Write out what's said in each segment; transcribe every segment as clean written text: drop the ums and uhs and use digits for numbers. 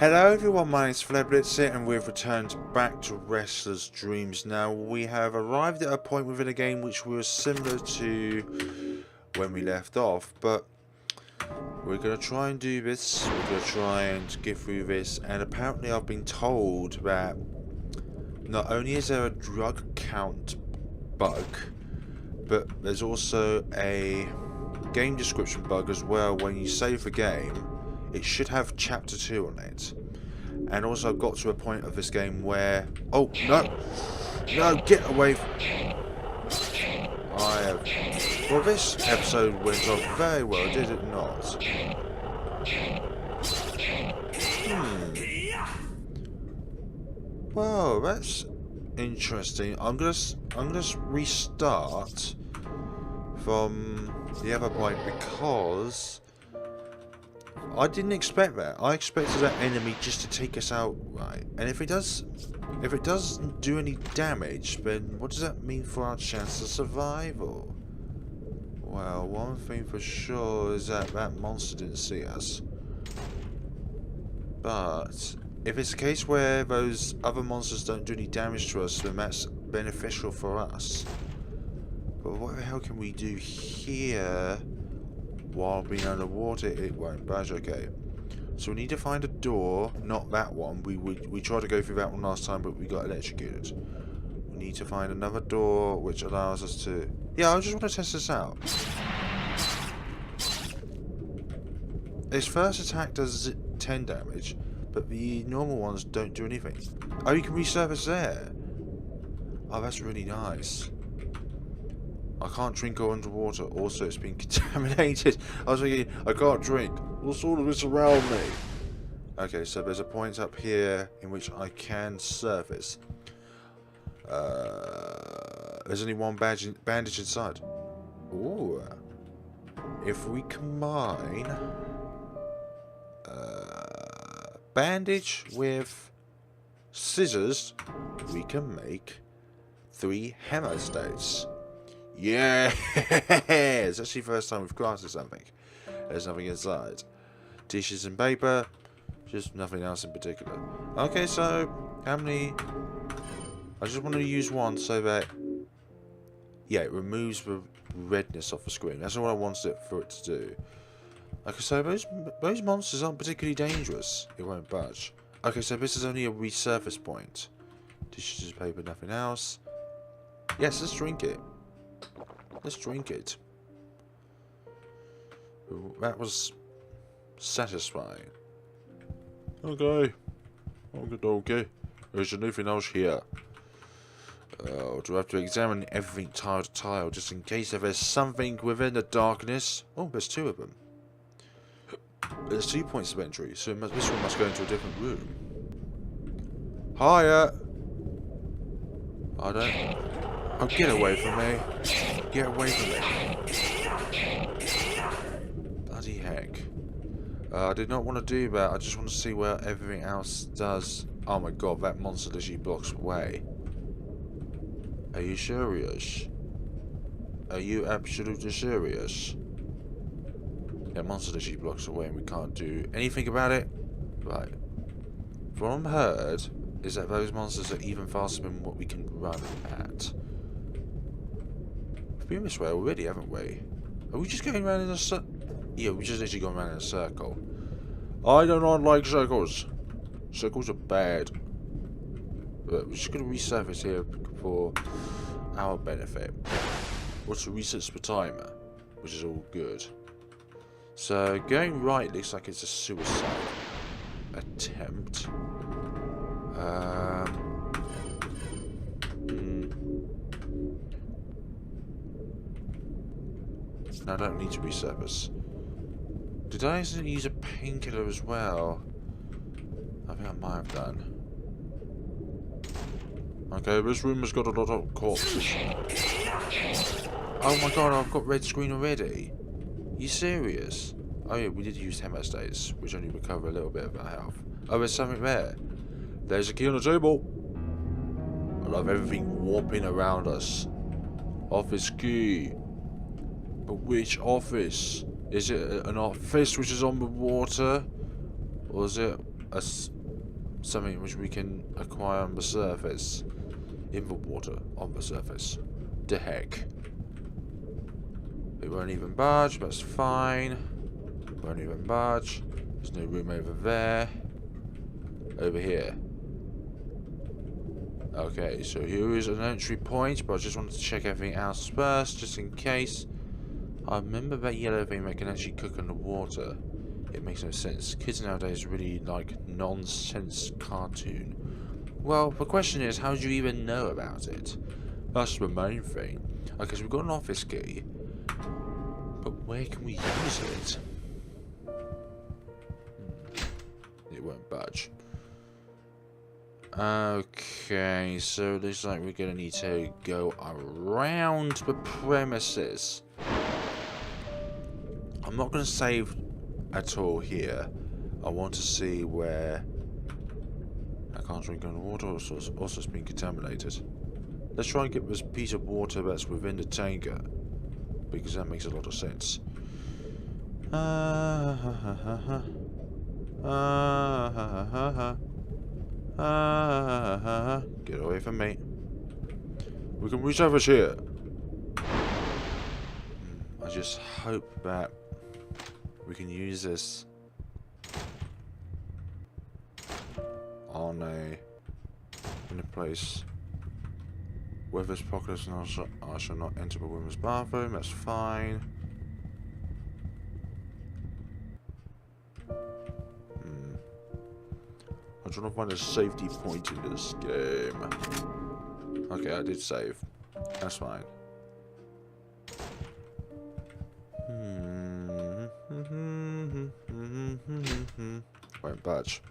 Hello everyone, my name's FlareBlitzed and we've returned back to Restless Dreams. Now we have arrived at a point within the game which was similar to when we left off, but we're going to try and do this, we're going to try and get through this, and apparently I've been told that not only is there a drug count bug, but there's also a game description bug as well. When you save the game, it should have chapter 2 on it. And also I've got to a point of this game where... Oh, no! No, get away from... I have... Well, this episode went off very well, did it not? Well, that's interesting. I'm gonna restart from the other point because I didn't expect that. I expected that enemy just to take us out, right? And if it doesn't do any damage, then what does that mean for our chance of survival? Well, one thing for sure is that that monster didn't see us. But if it's a case where those other monsters don't do any damage to us, then that's beneficial for us. But what the hell can we do here while being underwater? It won't budge. Okay, so we need to find a door, not that one. We tried to go through that one last time, but we got electrocuted. We need to find another door which allows us to... Yeah, I just want to test this out. Its first attack does 10 damage, but the normal ones don't do anything. Oh, you can resurface there. Oh, that's really nice. I can't drink or underwater. Also, it's been contaminated. I was thinking, I can't drink. What's all of this around me? Okay, so there's a point up here in which I can surface. There's only one bandage inside. Ooh. If we combine bandage with scissors, we can make 3 hammer states. Yeah, it's actually the first time we've crafted something. There's nothing inside. Dishes and paper, just nothing else in particular. Okay, so how many? I just want to use one so that, yeah, it removes the redness off the screen. That's all I wanted it for it to do. Okay, so those monsters aren't particularly dangerous. It won't budge. Okay, so this is only a resurface point. Dishes and paper, nothing else. Yes, let's drink it. Let's drink it. That was satisfying. Okay. Okay. There's anything else here? Do I have to examine everything tile to tile just in case if there's something within the darkness? Oh, there's 2 of them. There's 2 points of entry, so this one must go into a different room. Hiya! I don't... Oh, get away from me. Get away from me. Bloody heck. I did not want to do that. I just want to see where everything else does. Oh my god, that monster literally blocks away. Are you serious? Are you absolutely serious? That monster literally blocks away and we can't do anything about it? Right. From what I've heard is that those monsters are even faster than what we can run at. We've been this way already, haven't we? Are we just going around in a circle? Yeah, we're just literally going around in a circle. I do not like circles. Circles are bad. But we're just going to resurface here for our benefit. What's the resets the timer? Which is all good. So, going right looks like it's a suicide attempt. No, I don't need to resurface. Did I accidentally use a painkiller as well? I think I might have done. Okay, this room has got a lot of corpses. Oh my god, I've got red screen already. You serious? Oh yeah, we did use hemostates, which only recover a little bit of our health. Oh, there's something there. There's a key on the table. I love everything warping around us. Office key. But which office? Is it an office which is on the water? Or is it something which we can acquire on the surface. In the water, on the surface. The heck. It won't even budge, that's fine. Won't even budge. There's no room over there. Over here. Okay, so here is an entry point, but I just wanted to check everything else first, just in case. I remember that yellow thing that can actually cook in the water. It makes no sense. Kids nowadays really like nonsense cartoon. Well, the question is, how do you even know about it? That's the main thing. Okay, so we've got an office key. But where can we use it? It won't budge. Okay, so it looks like we're going to need to go around the premises. I'm not going to save at all here. I want to see where... I can't drink on water, also it's been contaminated. Let's try and get this piece of water that's within the tanker, because that makes a lot of sense. Get away from me. We can reach over here. I just hope that we can use this on in a place where this pocket is not. I shall not enter the women's bathroom. That's fine. I'm trying to find a safety point in this game. Okay, I did save. That's fine. Won't budge.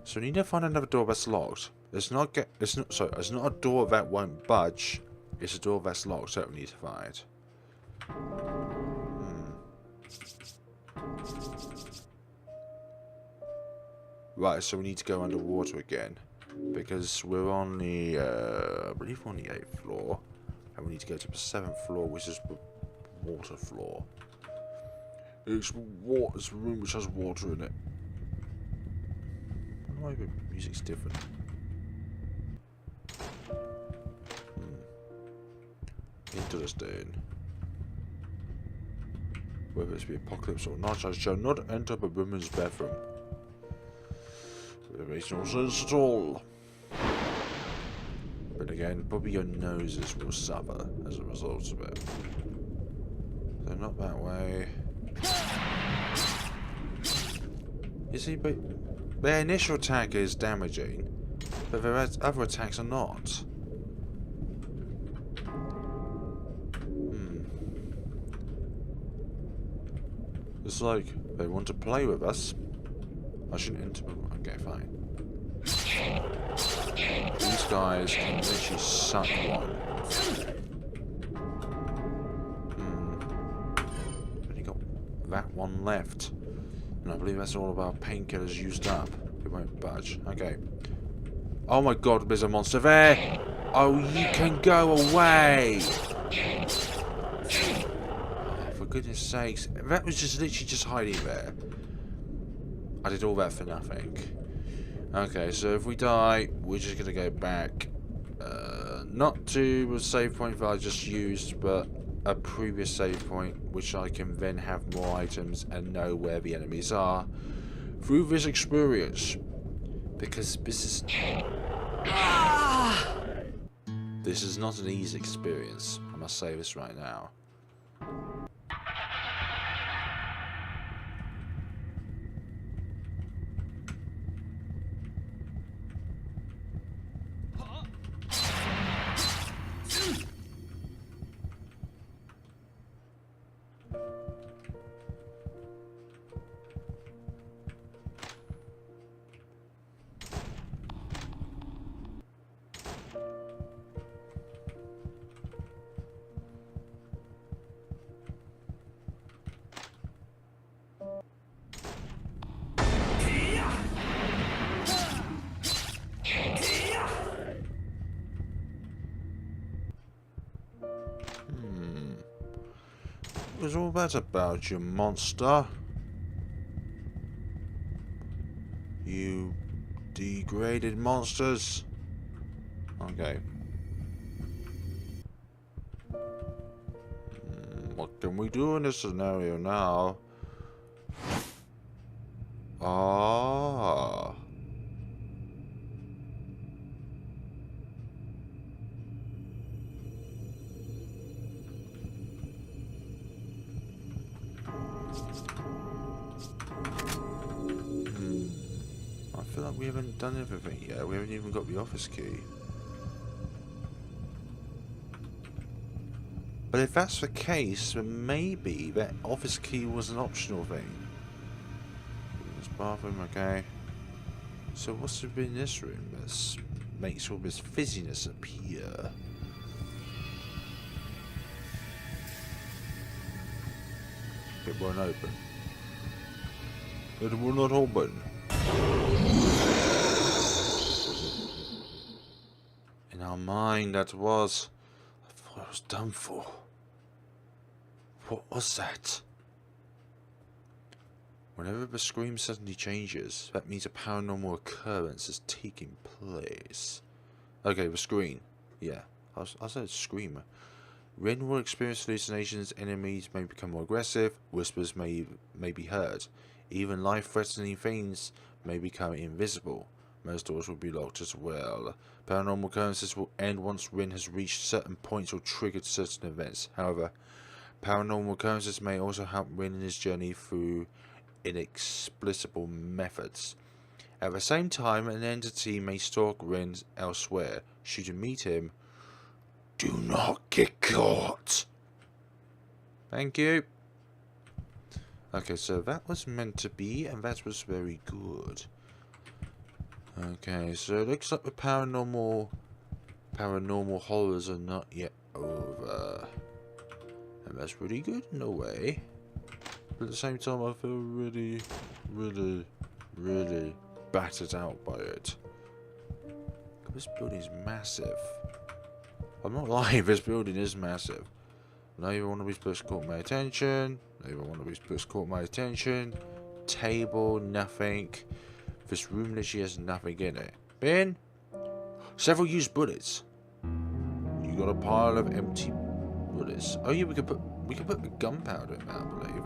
So we need to find another door that's locked. It's not a door that won't budge. It's a door that's locked that we need to find. Right, so we need to go underwater again. Because we're on the, I believe we're on the 8th floor. And we need to go to the 7th floor, which is the water floor. It's a room which has water in it. I don't know why the music's different. Interesting. Whether it's the apocalypse or not, I shall not enter the women's bathroom. It makes no sense at all. But again, probably your noses will suffer as a result of it. So not that way. You see, but their initial attack is damaging, but their other attacks are not. It's like they want to play with us. I shouldn't enter. Okay, fine. These guys can literally suck one. Only got that one left. And I believe that's all of our painkillers used up. It won't budge. Okay. Oh my god, there's a monster there! Oh, you can go away! Oh, for goodness sakes. That was just literally just hiding there. I did all that for nothing. Okay, so if we die, we're just going to go back. Not to the save point that I just used, but a previous save point, which I can then have more items and know where the enemies are through this experience. Because this is... This is not an easy experience. I must say this right now. What was all that about, you monster? You degraded monsters. Okay. What can we do in this scenario now? Ah. I feel like we haven't done everything yet. We haven't even got the office key. But if that's the case, then maybe that office key was an optional thing. This bathroom, okay. So what's in this room that makes all this fizziness appear? It won't open. It will not open. In our mind, that was... I thought it was done for. What was that? Whenever the scream suddenly changes, that means a paranormal occurrence is taking place. Okay, the screen. Yeah, I said screamer. Renn will experience hallucinations, enemies may become more aggressive, whispers may be heard. Even life-threatening things may become invisible. Most doors will be locked as well. Paranormal occurrences will end once Renn has reached certain points or triggered certain events. However, paranormal occurrences may also help Renn in his journey through inexplicable methods. At the same time, an entity may stalk Renn elsewhere. Should you meet him, do not get caught. Thank you. Okay, so that was meant to be, and that was very good. Okay, so it looks like the paranormal horrors are not yet over. And that's pretty good in a way. But at the same time, I feel really, really, really battered out by it. This building's massive. I'm not lying, this building is massive. Neither one of these books caught my attention. Neither one of these books caught my attention. Table, nothing. This room literally has nothing in it. Bin. Several used bullets. You got a pile of empty bullets. Oh yeah, we could put the gunpowder in there, I believe.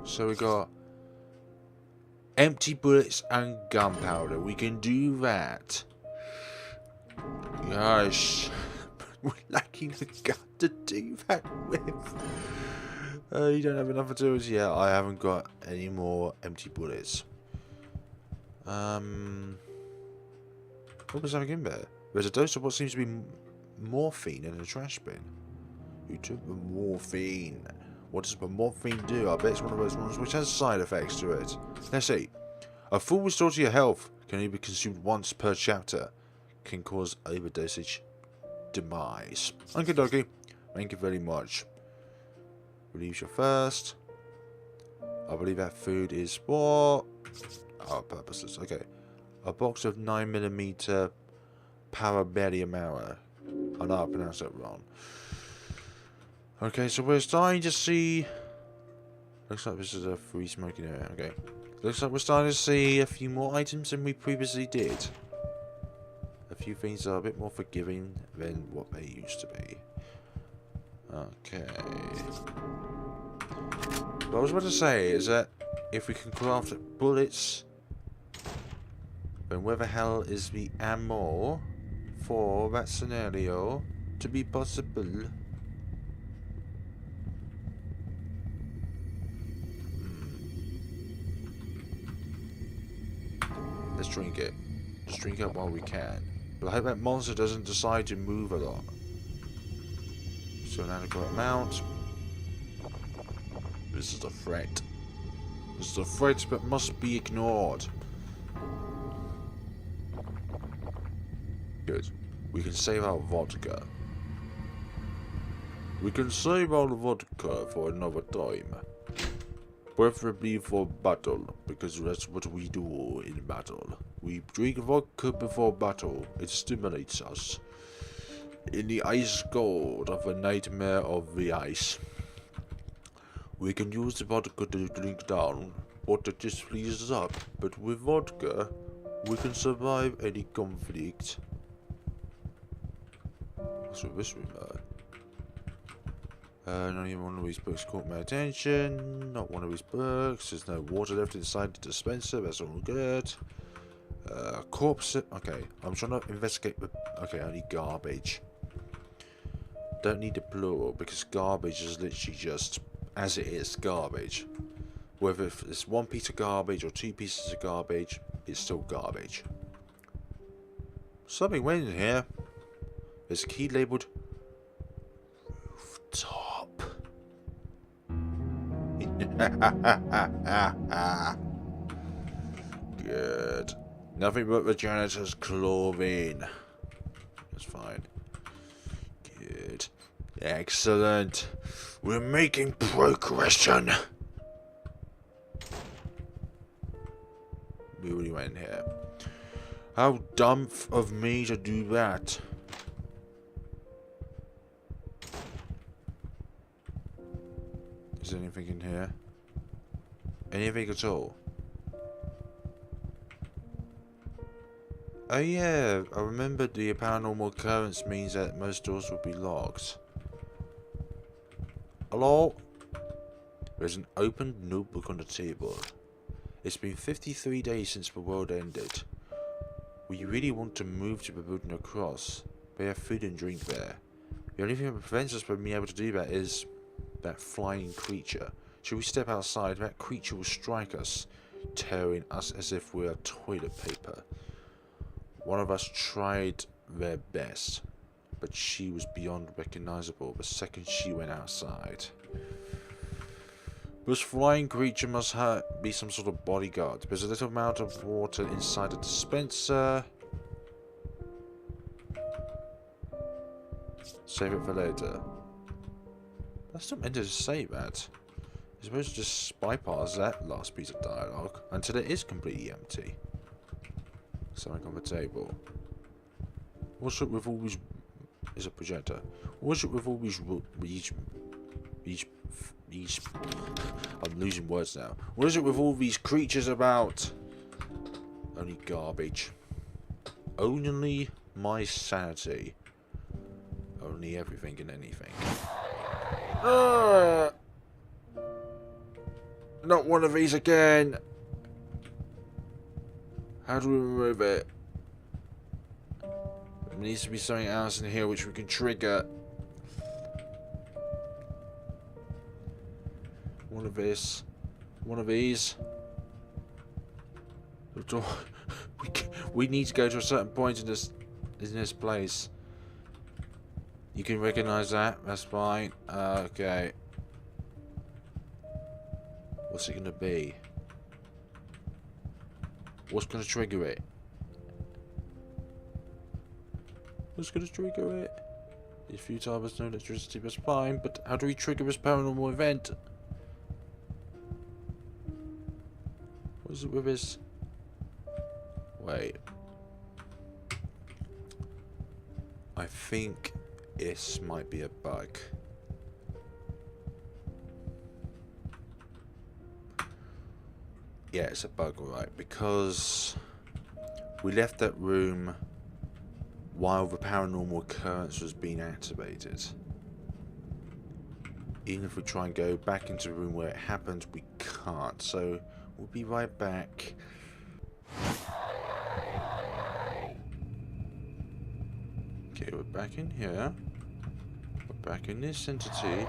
So we got empty bullets and gunpowder. We can do that. Gosh, we're lacking the gun to do that with. You don't have enough tools yet. I haven't got any more empty bullets. What was something in there? There's a dose of what seems to be morphine in a trash bin. You took the morphine. What does the morphine do? I bet it's one of those ones which has side effects to it. Let's see. A full restore to your health can only be consumed once per chapter. Can cause overdosage demise. Okie dokie. Thank you very much. Relieves your thirst. I believe that food is for our purposes. Okay. A box of 9mm parabellum hour. I know I pronounced that wrong. Okay, so we're starting to see... Looks like this is a free smoking area. Okay. Looks like we're starting to see a few more items than we previously did. A few things are a bit more forgiving than what they used to be. Okay. What I was about to say is that if we can craft bullets, then where the hell is the ammo for that scenario to be possible? Let's drink it. Just drink it while we can. But I hope that monster doesn't decide to move a lot. So an adequate amount. This is a threat. This is a threat that must be ignored. Good. We can save our vodka. We can save our vodka for another time. Preferably for battle, because that's what we do in battle. We drink vodka before battle. It stimulates us. In the ice cold of a nightmare of the ice. We can use the vodka to drink down Water just freezes up, but with vodka, we can survive any conflict. What's with this room? Not even one of these books caught my attention. Not one of these books. There's no water left inside the dispenser. That's all good. Corpse. Okay, I'm trying to investigate. Okay, only garbage. Don't need the plural because garbage is literally just as it is garbage. Whether it's one piece of garbage or two pieces of garbage, it's still garbage. Something went in here. There's a key labeled rooftop. Good. Nothing but the janitor's chlorine. That's fine. Good. Excellent. We're making progression. We already went here. How dumb of me to do that. Is there anything in here? Anything at all? Oh yeah, I remember the paranormal occurrence means that most doors will be locked. Hello? There's an opened notebook on the table. It's been 53 days since the world ended. We really want to move to the building across. They have food and drink there. The only thing that prevents us from being able to do that is that flying creature. Should we step outside, that creature will strike us, tearing us as if we're toilet paper. One of us tried their best, but she was beyond recognizable the second she went outside. This flying creature must be some sort of bodyguard. There's a little amount of water inside the dispenser. Save it for later. That's not meant to say that. You're supposed to just bypass that last piece of dialogue until it is completely empty. Something on the table. What's up with all these... Is a projector. What's up with all these... I'm losing words now. What is it with all these creatures about? Only garbage. Only my sanity. Only everything and anything. Not one of these again. How do we remove it? There needs to be something else in here which we can trigger. One of this. One of these. The door. We need to go to a certain point in this place. You can recognize that. That's fine. Okay. What's it gonna be? What's gonna trigger it? What's gonna trigger it? If futile, there's no electricity, that's fine. But how do we trigger this paranormal event? What is it with this? Wait. I think this might be a bug. Yeah, it's a bug, alright, because we left that room while the paranormal occurrence was being activated. Even if we try and go back into the room where it happened, we can't. So we'll be right back. Okay, we're back in here. We're back in this entity.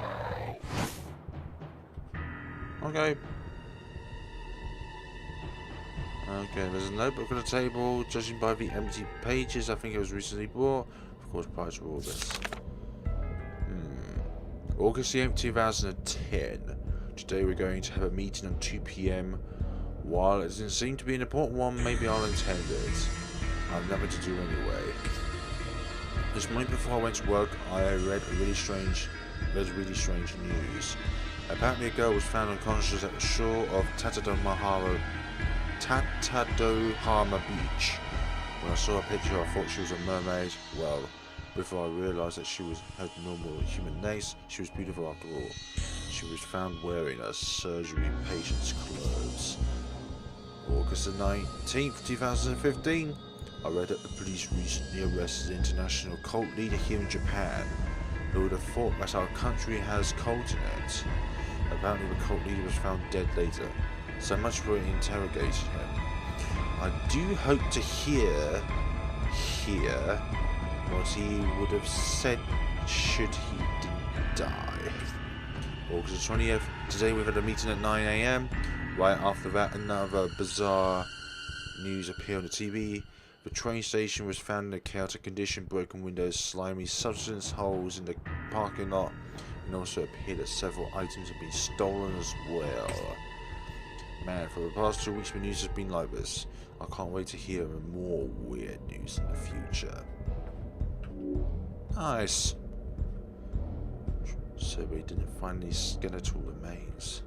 Okay. Okay, there's a notebook on the table. Judging by the empty pages, I think it was recently bought. Of course, prior to all this. August the 8th, 2010. Today we're going to have a meeting at 2 PM. While it doesn't seem to be an important one, maybe I'll attend it. I've nothing to do anyway. This morning before I went to work, I read really strange news. Apparently a girl was found unconscious at the shore of Tatadohama Beach. When I saw a picture, I thought she was a mermaid. Well, before I realised that she was had normal human nature, she was beautiful after all. She was found wearing a surgery patient's clothes. August the 19th, 2015. I read that the police recently arrested an international cult leader here in Japan. Who would have thought that our country has cult in it? Apparently the cult leader was found dead later. So much for interrogating him. I do hope to hear what he would have said should he didn't die. August the 20th. Today we've had a meeting at 9 AM. Right after that, another bizarre news appeared on the TV. The train station was found in a chaotic condition, broken windows, slimy substance, holes in the parking lot, and also appeared that several items have been stolen as well. Man, for the past 2 weeks the news has been like this. I can't wait to hear more weird news in the future. Nice. So we didn't find any skeletal remains.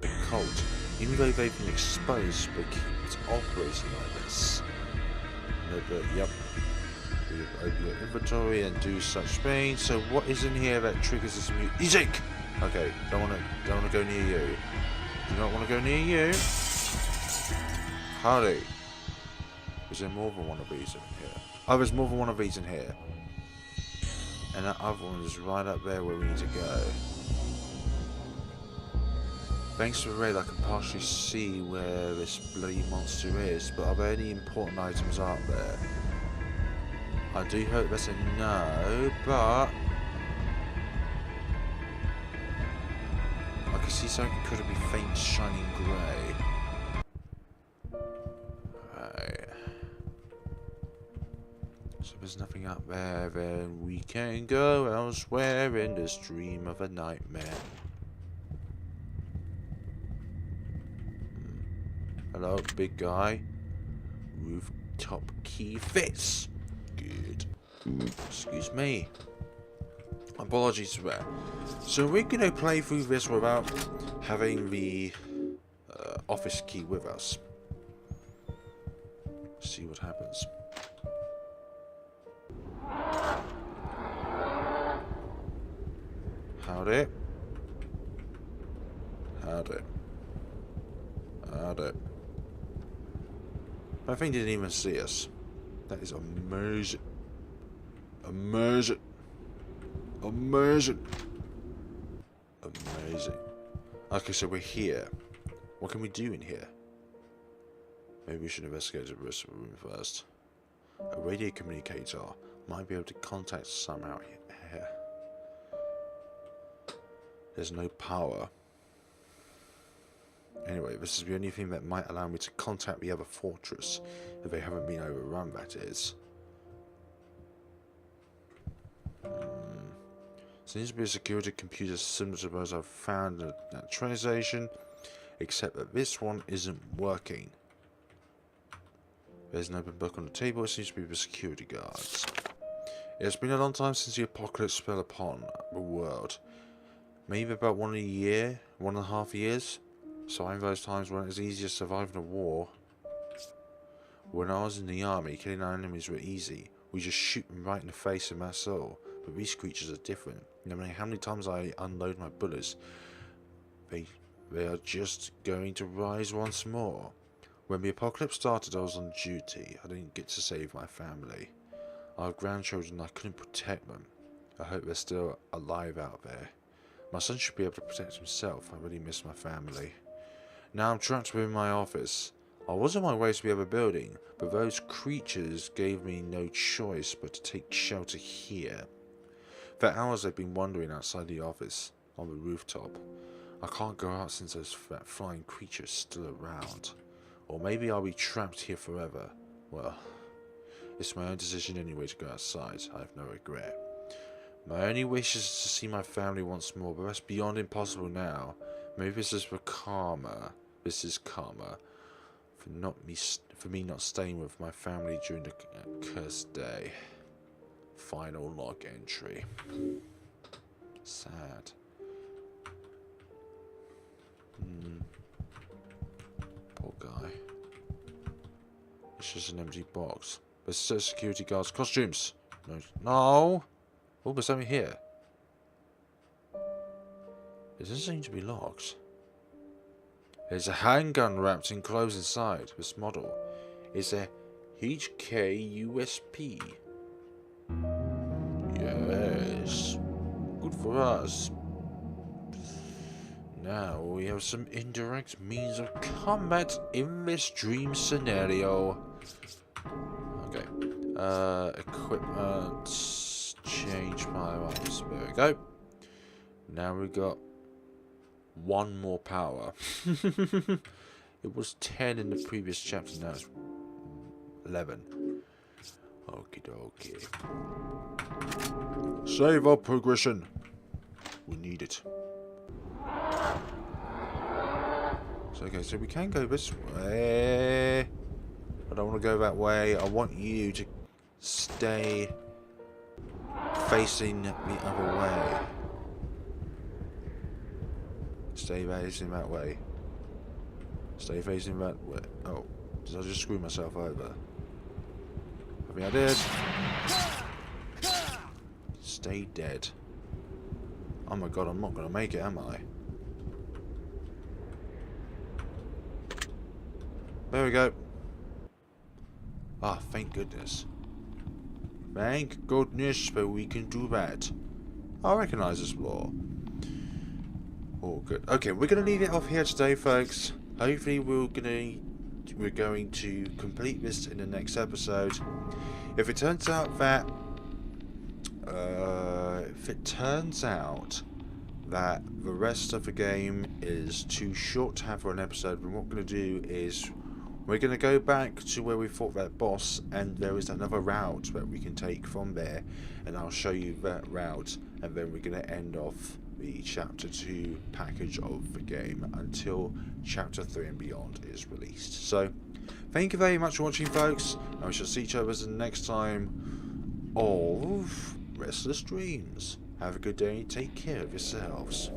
The cult, even though they've been exposed, they keep operating like this. But yep, we open your inventory and do such things. So what is in here that triggers this music? Okay, don't wanna go near you. Do not want to go near you. Howdy. Is there more than one of these in here? Oh, there's more than one of these in here. And that other one is right up there where we need to go. Thanks to the red, I can partially see where this bloody monster is, but are there any important items out there? I do hope that's a no, but I can see something could be faint shining grey. Right. So there's nothing up there, then we can go elsewhere in this dream of a nightmare. Hello, big guy. Rooftop key fits. Good. Excuse me. Apologies for that. So we're going to play through this without having the office key with us. See what happens. Howdy. Howdy. Howdy. I think he didn't even see us. That is amazing. Amazing. Amazing. Amazing. Okay, so we're here. What can we do in here? Maybe we should investigate the rest of the room first. A radio communicator might be able to contact somehow here. There's no power. Anyway, this is the only thing that might allow me to contact the other fortress, if they haven't been overrun, that is. Seems to be a security computer similar to those I've found at that train station, except that this one isn't working. There's an open book on the table. It seems to be the security guards. It's been a long time since the apocalypse fell upon the world. Maybe about 1.5 years. So in those times weren't as easy as surviving a war. When I was in the army, killing our enemies were easy. We just shoot them right in the face and that's all. But these creatures are different. No matter how many times I unload my bullets, they are just going to rise once more. When the apocalypse started, I was on duty. I didn't get to save my family. I have grandchildren, I couldn't protect them. I hope they're still alive out there. My son should be able to protect himself. I really miss my family. Now I'm trapped within my office. I was on my way to the other building, but those creatures gave me no choice but to take shelter here. For hours they've been wandering outside the office, on the rooftop. I can't go out since that flying creature is still around. Or maybe I'll be trapped here forever. Well, it's my own decision anyway to go outside. I have no regret. My only wish is to see my family once more, but that's beyond impossible now. Maybe this is for karma. This is karma for me not staying with my family during the cursed day. Final log entry. Sad. Poor guy. It's just an empty box. There's security guards' costumes. No. Oh, there's something here. It doesn't seem to be locked. There's a handgun wrapped in clothes inside. This model is a HK USP. Yes. Good for us. Now we have some indirect means of combat in this dream scenario. Okay. Equipment. Change firearms. There we go. Now we got one more power. It was 10 in the previous chapter, now it's 11. Okie dokie. Save our progression. We need it. So, okay, so we can go this way. I don't want to go that way. I want you to stay facing the other way. Stay facing that way. Stay facing that way. Oh, did I just screw myself over? I think I did. Stay dead. Oh my god, I'm not going to make it, am I? There we go. Ah, thank goodness. Thank goodness that we can do that. I recognise this floor. Oh, good. Okay, we're going to leave it off here today, folks. Hopefully we're going to complete this in the next episode. If it turns out that the rest of the game is too short to have for an episode, then what we're going to do is we're going to go back to where we fought that boss, and there is another route that we can take from there, and I'll show you that route, and then we're going to end off the chapter 2 package of the game until chapter 3 and beyond is released. So thank you very much for watching, folks, and we shall see each other the next time of Restless Dreams. Have a good day, take care of yourselves.